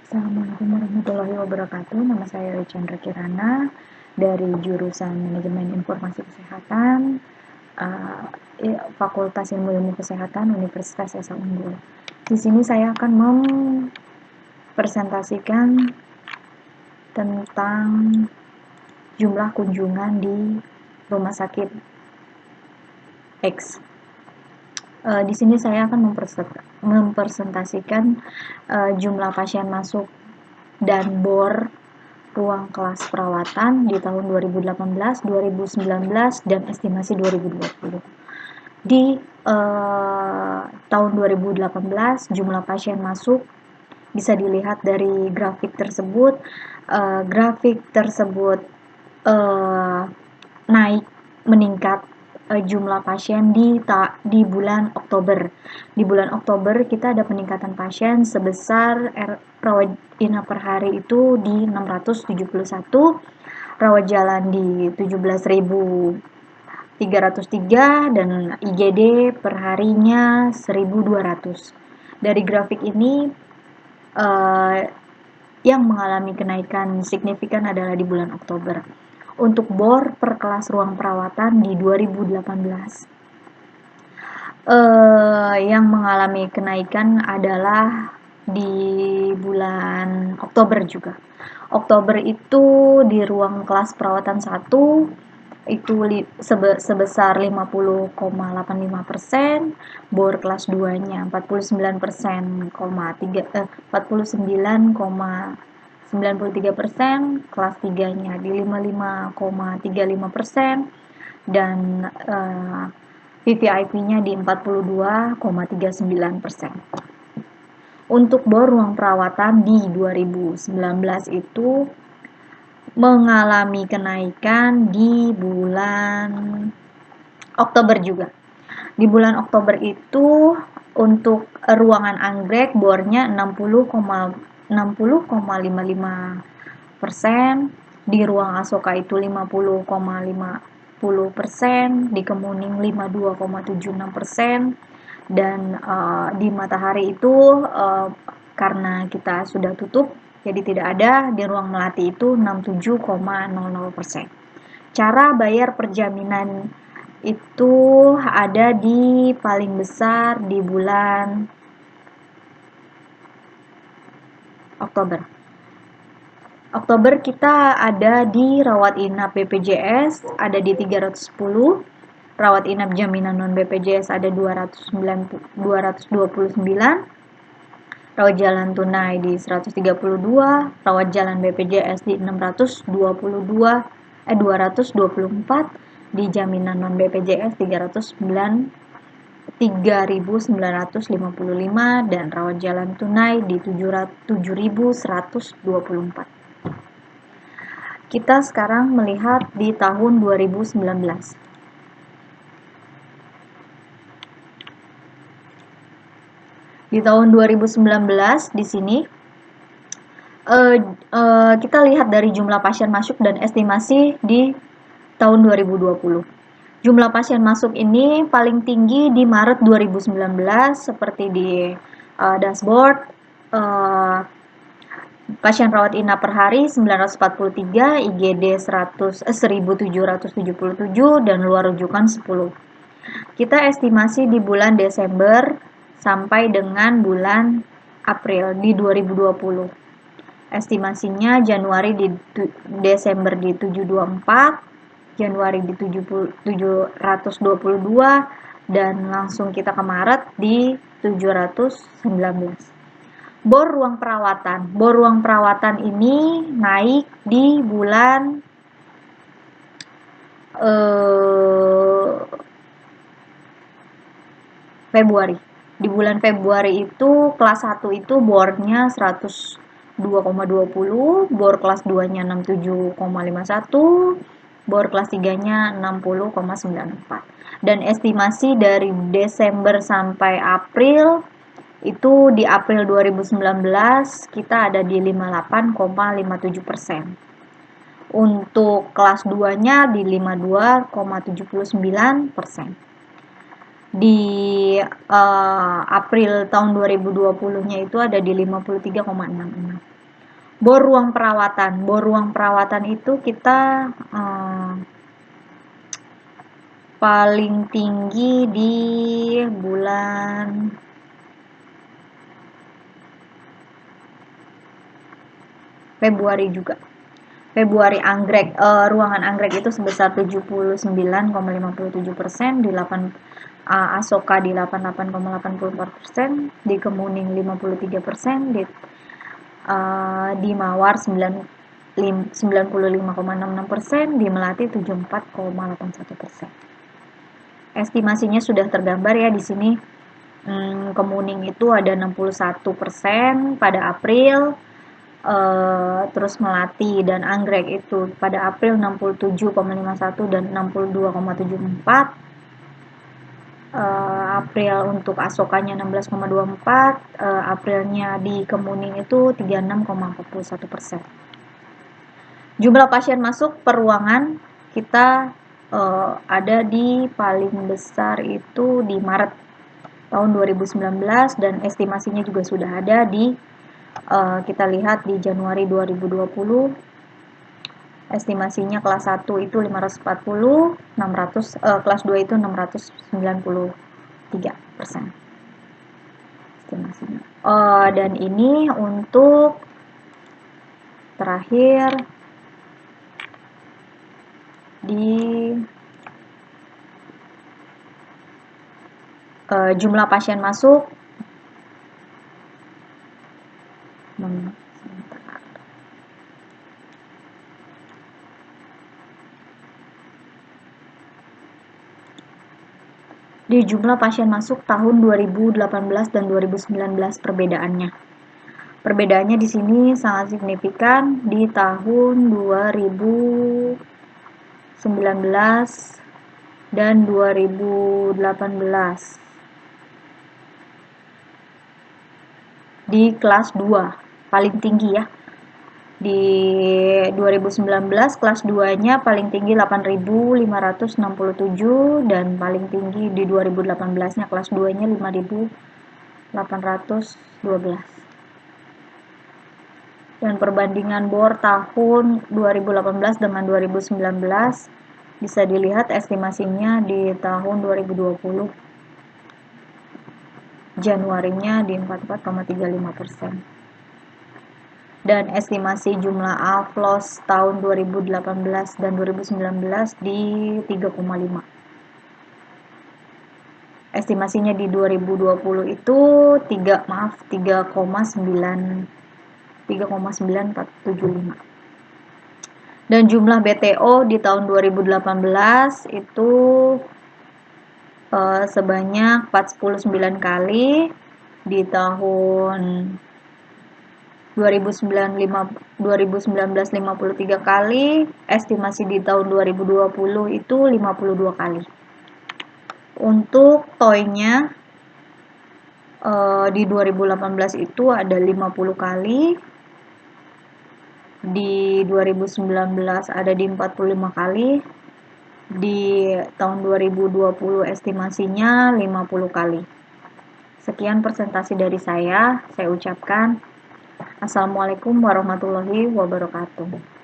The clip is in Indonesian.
Assalamualaikum warahmatullahi wabarakatuh. Nama saya Chandra Kirana dari jurusan Manajemen Informasi Kesehatan, Fakultas Ilmu Kesehatan Universitas Esa Unggul. Di sini saya akan mempresentasikan tentang jumlah kunjungan di Rumah Sakit X. Di sini saya akan mempresentasikan jumlah pasien masuk dan bor ruang kelas perawatan di tahun 2018, 2019, dan estimasi 2020. Di tahun 2018, jumlah pasien masuk bisa dilihat dari grafik tersebut. Grafik tersebut naik meningkat jumlah pasien di bulan Oktober. Di bulan Oktober kita ada peningkatan pasien sebesar rawat inap per hari itu di 671, rawat jalan di 17.303 dan IGD per harinya 1.200. Dari grafik ini yang mengalami kenaikan signifikan adalah di bulan Oktober. Untuk bor per kelas ruang perawatan di 2018 yang mengalami kenaikan adalah di bulan Oktober juga. Oktober itu di ruang kelas perawatan 1 itu sebesar 50,85%, bor kelas 2-nya 49,93%, kelas 3-nya di 55,35% dan VVIP-nya di 42,39%. Untuk bor ruang perawatan di 2019 itu mengalami kenaikan di bulan Oktober juga. Di bulan Oktober itu untuk ruangan anggrek bornya 60,55%, di ruang Asoka itu 50,50%, di Kemuning 52,76%, dan di Matahari itu karena kita sudah tutup jadi tidak ada. Di ruang Melati itu 67,00%. Cara bayar perjaminan itu ada di paling besar di bulan Oktober. Oktober kita ada di rawat inap BPJS ada di 310, rawat inap jaminan non BPJS ada 229, rawat jalan tunai di 132, rawat jalan BPJS di 224, di jaminan non BPJS 3.955 dan rawat jalan tunai di 7.124. Kita sekarang melihat di tahun 2019. Di tahun 2019 di sini kita lihat dari jumlah pasien masuk dan estimasi di tahun 2020. Jumlah pasien masuk ini paling tinggi di Maret 2019 seperti di dashboard. Pasien rawat inap per hari 943, IGD 1.777 dan luar rujukan 10. Kita estimasi di bulan Desember sampai dengan bulan April di 2020. Estimasinya Januari di Desember di 724, Januari di 722 dan langsung kita ke Maret di 719. Bor ruang perawatan. Bor ruang perawatan ini naik di bulan Februari. Di bulan Februari itu kelas 1 itu bornya 102,20, bor kelas 2-nya 67,51, bor kelas 3-nya 60,94. Dan estimasi dari Desember sampai April itu di April 2019 kita ada di 58,57%. Untuk kelas 2-nya di 52,79%. Di April tahun 2020-nya itu ada di 53,66. Bor ruang perawatan. Bor ruang perawatan itu kita paling tinggi di bulan Februari juga. Februari anggrek, ruangan anggrek itu sebesar 79,57%, di 8 Asoka di 88,84%, di Kemuning 53%, di Mawar 95,66%, di Melati 74,81%. Estimasinya sudah tergambar ya di sini. Kemuning itu ada 61% pada April, terus Melati dan anggrek itu pada April 67,51 dan 62,74. April untuk Asokanya 16,24, Aprilnya di Kemuning itu 36,41%. Jumlah pasien masuk per ruangan kita ada di paling besar itu di Maret tahun 2019, dan estimasinya juga sudah ada di kita lihat di Januari 2020. Estimasinya kelas 1 itu 540, kelas 2 itu 693% estimasinya. Dan ini untuk terakhir di jumlah pasien masuk. Di jumlah pasien masuk tahun 2018 dan 2019 perbedaannya. Perbedaannya di sini sangat signifikan di tahun 2019 dan 2018. Di kelas 2 paling tinggi ya. Di 2019 kelas 2-nya paling tinggi 8.567, dan paling tinggi di 2018-nya kelas 2-nya 5.812. Dan perbandingan bor tahun 2018 dengan 2019 bisa dilihat estimasinya di tahun 2020 Januarinya di 44,35%. Dan estimasi jumlah AFLOS tahun 2018 dan 2019 di 3,5. Estimasinya di 2020 itu 3,9475. Dan jumlah BTO di tahun 2018 itu sebanyak 49 kali, di tahun 2019 53 kali, estimasi di tahun 2020 itu 52 kali. Untuk toy-nya di 2018 itu ada 50 kali, di 2019 ada di 45 kali, di tahun 2020 estimasinya 50 kali. Sekian presentasi dari saya ucapkan. Assalamualaikum warahmatullahi wabarakatuh.